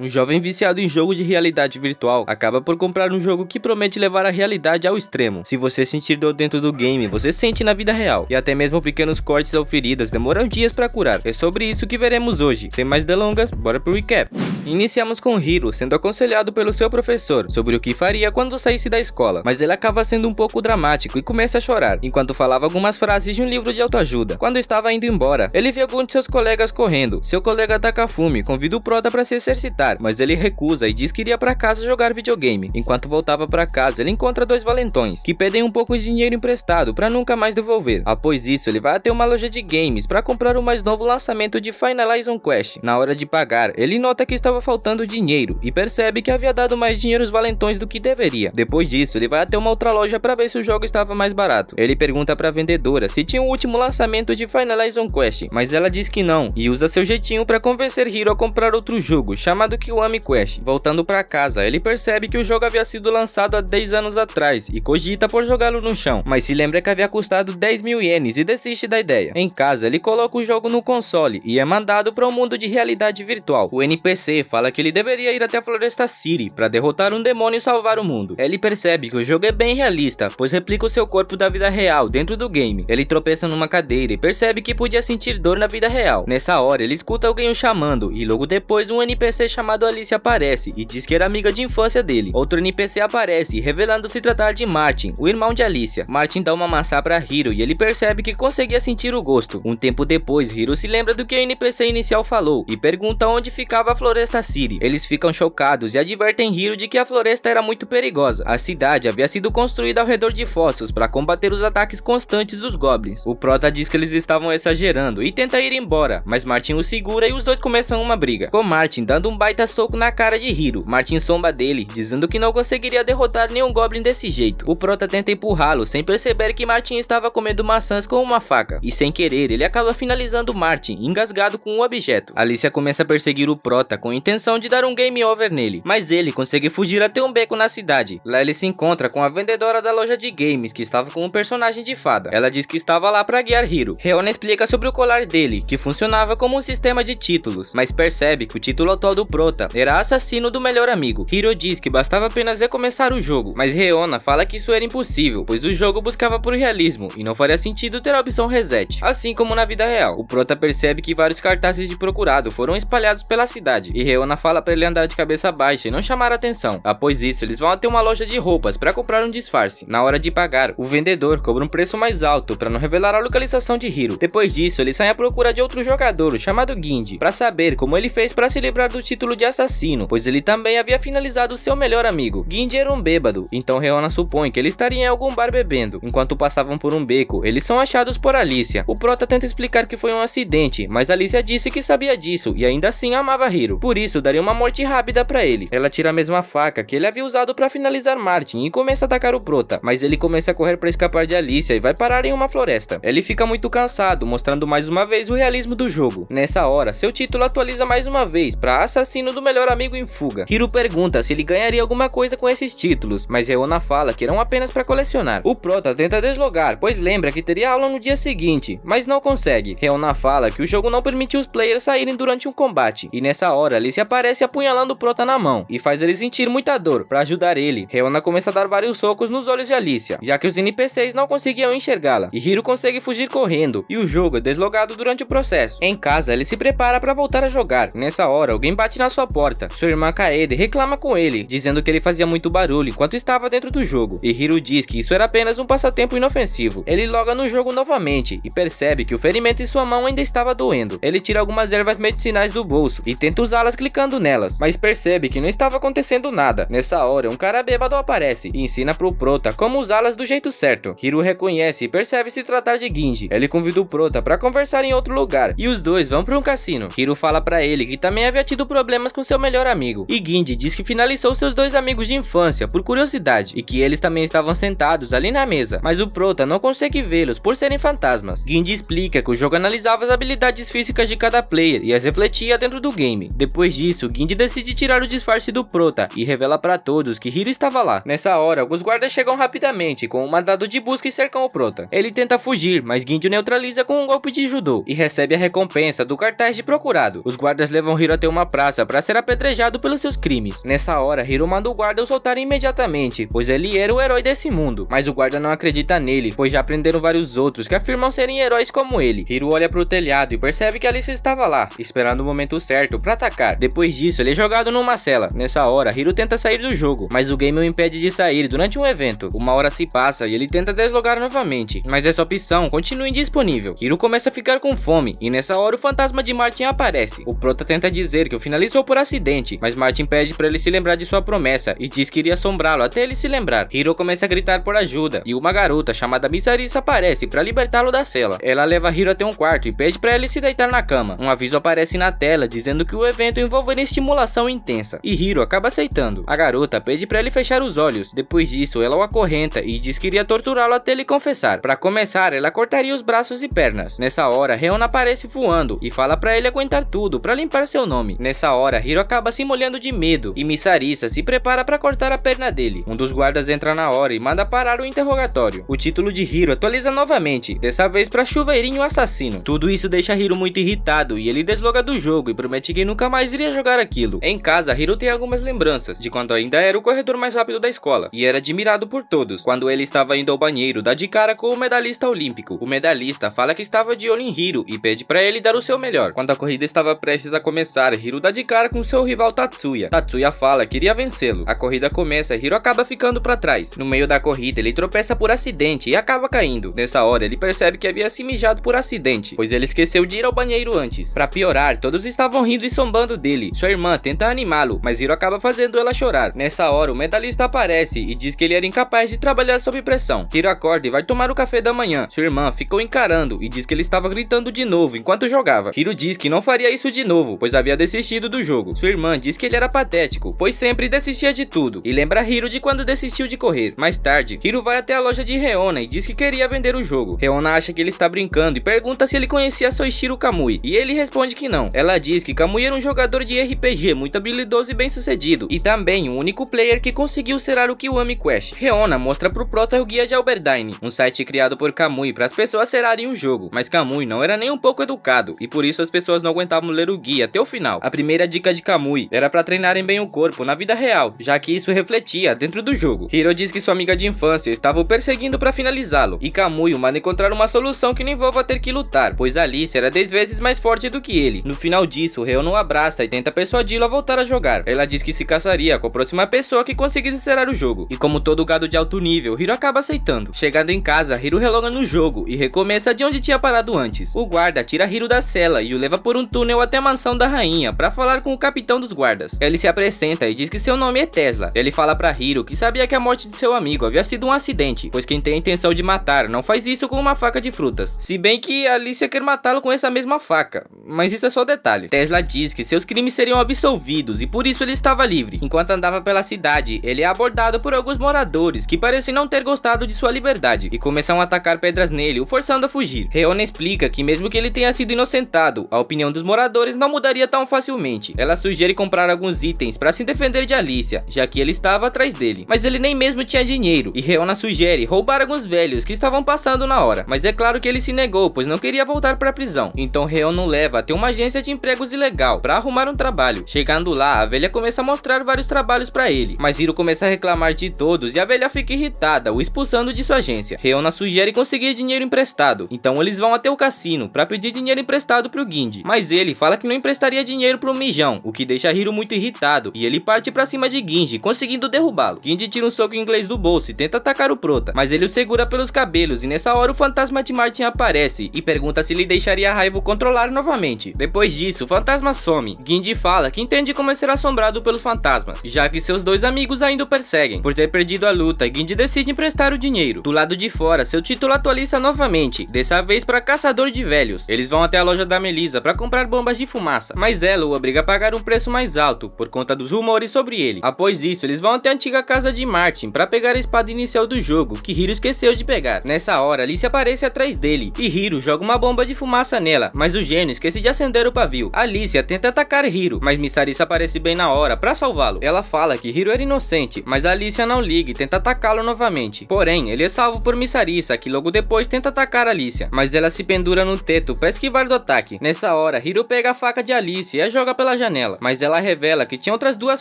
Um jovem viciado em jogo de realidade virtual acaba por comprar um jogo que promete levar a realidade ao extremo. Se você sentir dor dentro do game, você sente na vida real. E até mesmo pequenos cortes ou feridas demoram dias para curar. É sobre isso que veremos hoje. Sem mais delongas, bora pro recap. Iniciamos com Hiro sendo aconselhado pelo seu professor sobre o que faria quando saísse da escola, mas ele acaba sendo um pouco dramático e começa a chorar, enquanto falava algumas frases de um livro de autoajuda. Quando estava indo embora, ele vê alguns de seus colegas correndo. Seu colega Takafumi convida o prota para se exercitar, mas ele recusa e diz que iria para casa jogar videogame. Enquanto voltava para casa, ele encontra dois valentões, que pedem um pouco de dinheiro emprestado para nunca mais devolver. Após isso, ele vai até uma loja de games para comprar o mais novo lançamento de Finalization Quest. Na hora de pagar, ele nota que estava faltando dinheiro e percebe que havia dado mais dinheiro aos valentões do que deveria. Depois disso, ele vai até uma outra loja para ver se o jogo estava mais barato. Ele pergunta para a vendedora se tinha o último lançamento de Finalization Quest, mas ela diz que não e usa seu jeitinho para convencer Hiro a comprar outro jogo chamado Kiwami Quest. Voltando para casa, ele percebe que o jogo havia sido lançado há 10 anos atrás e cogita por jogá-lo no chão, mas se lembra que havia custado 10.000 ienes e desiste da ideia. Em casa, ele coloca o jogo no console e é mandado para um mundo de realidade virtual. O NPC fala que ele deveria ir até a Floresta City para derrotar um demônio e salvar o mundo. Ele percebe que o jogo é bem realista, pois replica o seu corpo da vida real dentro do game. Ele tropeça numa cadeira e percebe que podia sentir dor na vida real. Nessa hora, ele escuta alguém o chamando e logo depois um NPC chamado Alicia aparece e diz que era amiga de infância dele. Outro NPC aparece, revelando se tratar de Martin, o irmão de Alicia. Martin dá uma maçã para Hiro e ele percebe que conseguia sentir o gosto. Um tempo depois, Hiro se lembra do que o NPC inicial falou e pergunta onde ficava a Floresta City. Eles ficam chocados e advertem Hiro de que a floresta era muito perigosa. A cidade havia sido construída ao redor de fossos para combater os ataques constantes dos goblins. O prota diz que eles estavam exagerando e tenta ir embora, mas Martin o segura e os dois começam uma briga, com Martin dando um baita soco na cara de Hiro. Martin zomba dele, dizendo que não conseguiria derrotar nenhum goblin desse jeito. O prota tenta empurrá-lo sem perceber que Martin estava comendo maçãs com uma faca, e sem querer ele acaba finalizando Martin, engasgado com um objeto. Alicia começa a perseguir o prota com a intenção de dar um game over nele, mas ele consegue fugir até um beco na cidade. Lá ele se encontra com a vendedora da loja de games, que estava com um personagem de fada. Ela diz que estava lá para guiar Hiro. Reona explica sobre o colar dele, que funcionava como um sistema de títulos, mas percebe que o título atual do prota era assassino do melhor amigo. Hiro diz que bastava apenas recomeçar o jogo, mas Reona fala que isso era impossível, pois o jogo buscava por realismo e não faria sentido ter a opção reset, assim como na vida real. O prota percebe que vários cartazes de procurado foram espalhados pela cidade, e Reona fala para ele andar de cabeça baixa e não chamar atenção. Após isso, eles vão até uma loja de roupas para comprar um disfarce. Na hora de pagar, o vendedor cobra um preço mais alto para não revelar a localização de Hiro. Depois disso, eles saem à procura de outro jogador chamado Ginji, para saber como ele fez para se livrar do título de assassino, pois ele também havia finalizado seu melhor amigo. Ginji era um bêbado, então Reona supõe que ele estaria em algum bar bebendo. Enquanto passavam por um beco, eles são achados por Alicia. O prota tenta explicar que foi um acidente, mas Alicia disse que sabia disso e ainda assim amava Hiro, por isso daria uma morte rápida para ele. Ela tira a mesma faca que ele havia usado para finalizar Martin e começa a atacar o prota, mas ele começa a correr para escapar de Alicia e vai parar em uma floresta. Ele fica muito cansado, mostrando mais uma vez o realismo do jogo. Nessa hora, seu título atualiza mais uma vez para assassino do melhor amigo em fuga. Hiro pergunta se ele ganharia alguma coisa com esses títulos, mas Reona fala que eram apenas para colecionar. O prota tenta deslogar, pois lembra que teria aula no dia seguinte, mas não consegue. Reona fala que o jogo não permitiu os players saírem durante um combate, e nessa hora Alicia aparece apunhalando o prota na mão e faz ele sentir muita dor. Para ajudar ele, Reona começa a dar vários socos nos olhos de Alicia, já que os NPCs não conseguiam enxergá-la, e Hiro consegue fugir correndo, e o jogo é deslogado durante o processo. Em casa, ele se prepara para voltar a jogar. Nessa hora, alguém bate na sua porta. Sua irmã Kaede reclama com ele, dizendo que ele fazia muito barulho enquanto estava dentro do jogo, e Hiro diz que isso era apenas um passatempo inofensivo. Ele loga no jogo novamente e percebe que o ferimento em sua mão ainda estava doendo. Ele tira algumas ervas medicinais do bolso e tenta usá-las clicando nelas, mas percebe que não estava acontecendo nada. Nessa hora, um cara bêbado aparece e ensina pro prota como usá-las do jeito certo. Hiro reconhece e percebe se tratar de Ginji. Ele convida o prota para conversar em outro lugar e os dois vão para um cassino. Hiro fala para ele que também havia tido problemas com seu melhor amigo, e Ginji diz que finalizou seus dois amigos de infância por curiosidade e que eles também estavam sentados ali na mesa, mas o prota não consegue vê-los por serem fantasmas. Ginji explica que o jogo analisava as habilidades físicas de cada player e as refletia dentro do game. Depois disso, Ginji decide tirar o disfarce do prota e revela para todos que Hiro estava lá. Nessa hora, alguns guardas chegam rapidamente com um mandado de busca e cercam o prota. Ele tenta fugir, mas Ginji neutraliza com um golpe de judô e recebe a recompensa do cartaz de procurado. Os guardas levam Hiro até uma praça para para ser apedrejado pelos seus crimes. Nessa hora, Hiro manda o guarda o soltar imediatamente, pois ele era o herói desse mundo, mas o guarda não acredita nele, pois já prenderam vários outros que afirmam serem heróis como ele. Hiro olha pro telhado e percebe que Alicia estava lá, esperando o momento certo para atacar. Depois disso, ele é jogado numa cela. Nessa hora, Hiro tenta sair do jogo, mas o game o impede de sair durante um evento. Uma hora se passa e ele tenta deslogar novamente, mas essa opção continua indisponível. Hiro começa a ficar com fome, e nessa hora o fantasma de Martin aparece. O prota tenta dizer que o finalizou por acidente, mas Martin pede para ele se lembrar de sua promessa e diz que iria assombrá-lo até ele se lembrar. Hiro começa a gritar por ajuda, e uma garota chamada Misarisa aparece para libertá-lo da cela. Ela leva Hiro até um quarto e pede para ele se deitar na cama. Um aviso aparece na tela dizendo que o evento envolveria estimulação intensa, e Hiro acaba aceitando. A garota pede para ele fechar os olhos. Depois disso, ela o acorrenta e diz que iria torturá-lo até ele confessar. Para começar, ela cortaria os braços e pernas. Nessa hora, Reona aparece voando e fala para ele aguentar tudo para limpar seu nome. Nessa hora, Hiro acaba se molhando de medo e Misarisa se prepara para cortar a perna dele. Um dos guardas entra na hora e manda parar o interrogatório. O título de Hiro atualiza novamente, dessa vez para Chuveirinho Assassino. Tudo isso deixa Hiro muito irritado e ele desloga do jogo e promete que nunca mais iria jogar aquilo. Em casa, Hiro tem algumas lembranças de quando ainda era o corredor mais rápido da escola e era admirado por todos. Quando ele estava indo ao banheiro, dá de cara com o medalhista olímpico. O medalhista fala que estava de olho em Hiro e pede para ele dar o seu melhor. Quando a corrida estava prestes a começar, Hiro dá de cara com seu rival Tatsuya. Tatsuya fala que iria vencê-lo. A corrida começa e Hiro acaba ficando para trás. No meio da corrida, ele tropeça por acidente e acaba caindo. Nessa hora, ele percebe que havia se mijado por acidente, pois ele esqueceu de ir ao banheiro antes. Para piorar, todos estavam rindo e zombando dele. Sua irmã tenta animá-lo, mas Hiro acaba fazendo ela chorar. Nessa hora, o medalhista aparece e diz que ele era incapaz de trabalhar sob pressão. Hiro acorda e vai tomar o café da manhã. Sua irmã ficou encarando e diz que ele estava gritando de novo enquanto jogava. Hiro diz que não faria isso de novo, pois havia desistido do jogo. Sua irmã diz que ele era patético, pois sempre desistia de tudo, e lembra Hiro de quando desistiu de correr. Mais tarde, Hiro vai até a loja de Reona e diz que queria vender o jogo. Reona acha que ele está brincando e pergunta se ele conhecia Soichiro Kamui, e ele responde que não. Ela diz que Kamui era um jogador de RPG muito habilidoso e bem sucedido, e também o único player que conseguiu zerar o Kiwami Quest. Reona mostra pro prota o guia de Alberdyne, um site criado por Kamui para as pessoas zerarem o jogo, mas Kamui não era nem um pouco educado, e por isso as pessoas não aguentavam ler o guia até o final. A primeira dica de Kamui era para treinarem bem o corpo na vida real, já que isso refletia dentro do jogo. Hiro diz que sua amiga de infância estava o perseguindo para finalizá-lo, e Kamui o manda encontrar uma solução que não envolva ter que lutar, pois Alice era 10 vezes mais forte do que ele. No final disso, Reona o abraça e tenta persuadi-lo a voltar a jogar. Ela diz que se casaria com a próxima pessoa que conseguisse zerar o jogo, e como todo gado de alto nível, Hiro acaba aceitando. Chegando em casa, Hiro reloga no jogo e recomeça de onde tinha parado antes. O guarda tira Hiro da cela e o leva por um túnel até a mansão da rainha para falar com o capitão dos guardas. Ele se apresenta e diz que seu nome é Tesla. Ele fala para Hiro que sabia que a morte de seu amigo havia sido um acidente, pois quem tem a intenção de matar não faz isso com uma faca de frutas. Se bem que Alicia quer matá-lo com essa mesma faca, mas isso é só detalhe. Tesla diz que seus crimes seriam absolvidos e por isso ele estava livre. Enquanto andava pela cidade, ele é abordado por alguns moradores que parecem não ter gostado de sua liberdade e começam a atacar pedras nele, o forçando a fugir. Reona explica que mesmo que ele tenha sido inocentado, a opinião dos moradores não mudaria tão facilmente. Ela sugere comprar alguns itens para se defender de Alicia, já que ele estava atrás dele, mas ele nem mesmo tinha dinheiro, e Reona sugere roubar alguns velhos que estavam passando na hora, mas é claro que ele se negou, pois não queria voltar para a prisão. Então Reona o leva até uma agência de empregos ilegal para arrumar um trabalho. Chegando lá, a velha começa a mostrar vários trabalhos para ele, mas Hiro começa a reclamar de todos e a velha fica irritada, o expulsando de sua agência. Reona sugere conseguir dinheiro emprestado, então eles vão até o cassino para pedir dinheiro emprestado pro Ginji, mas ele fala que não emprestaria dinheiro pro Mijão, o que deixa Hiro muito irritado, e ele parte para cima de Ginji, conseguindo derrubá-lo. Ginji tira um soco em inglês do bolso e tenta atacar o prota, mas ele o segura pelos cabelos, e nessa hora o fantasma de Martin aparece e pergunta se lhe deixaria a raiva controlar novamente. Depois disso, o fantasma some. Ginji fala que entende como é ser assombrado pelos fantasmas, já que seus dois amigos ainda o perseguem. Por ter perdido a luta, Ginji decide emprestar o dinheiro. Do lado de fora, seu título atualiza novamente, dessa vez para caçador de velhos. Eles vão até a loja da Melissa para comprar bombas de fumaça, mas ela o obriga a pagar um preço mais alto, por conta dos rumores sobre ele. Após isso, eles vão até a antiga casa de Martin para pegar a espada inicial do jogo, que Hiro esqueceu de pegar. Nessa hora, Alice aparece atrás dele, e Hiro joga uma bomba de fumaça nela, mas o gênio esquece de acender o pavio. Alicia tenta atacar Hiro, mas Misarisa aparece bem na hora para salvá-lo. Ela fala que Hiro era inocente, mas Alicia não liga e tenta atacá-lo novamente. Porém, ele é salvo por Misarisa, que logo depois tenta atacar Alicia, mas ela se pendura no teto para esquivar do ataque. Nessa hora, Hiro pega a faca de Alicia e a joga pela pela janela, mas ela revela que tinha outras duas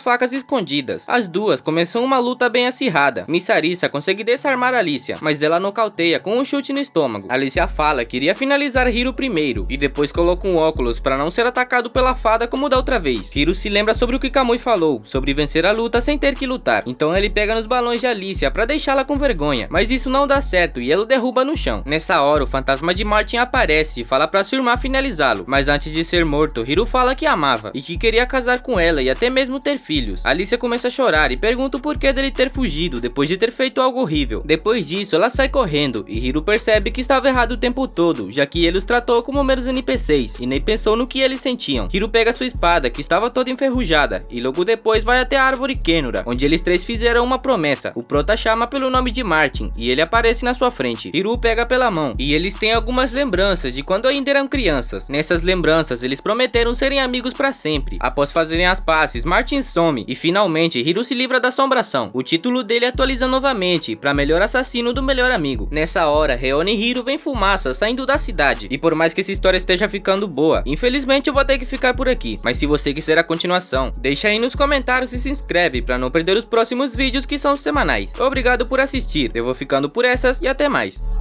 facas escondidas. As duas começam uma luta bem acirrada. Miss Sarissa consegue desarmar Alicia, mas ela nocauteia com um chute no estômago. Alicia fala que iria finalizar Hiro primeiro, e depois coloca um óculos para não ser atacado pela fada como da outra vez. Hiro se lembra sobre o que Kamui falou, sobre vencer a luta sem ter que lutar. Então ele pega nos balões de Alicia para deixá-la com vergonha, mas isso não dá certo e ele o derruba no chão. Nessa hora o fantasma de Martin aparece e fala para sua irmã finalizá-lo, mas antes de ser morto, Hiro fala que amava e que queria casar com ela e até mesmo ter filhos. Alicia começa a chorar e pergunta o porquê dele ter fugido depois de ter feito algo horrível. Depois disso ela sai correndo e Hiro percebe que estava errado o tempo todo, já que ele os tratou como meros NPCs e nem pensou no que eles sentiam. Hiro pega sua espada, que estava toda enferrujada, e logo depois vai até a árvore Kenura, onde eles três fizeram uma promessa. O prota chama pelo nome de Martin e ele aparece na sua frente. Hiro pega pela mão e eles têm algumas lembranças de quando ainda eram crianças. Nessas lembranças eles prometeram serem amigos para sempre. Após fazerem as pazes, Martin some e finalmente Hiro se livra da assombração. O título dele atualiza novamente para melhor assassino do melhor amigo. Nessa hora, Reone e Hiro veem fumaça saindo da cidade. E por mais que essa história esteja ficando boa, infelizmente eu vou ter que ficar por aqui. Mas se você quiser a continuação, deixa aí nos comentários e se inscreve para não perder os próximos vídeos que são semanais. Obrigado por assistir, eu vou ficando por essas e até mais.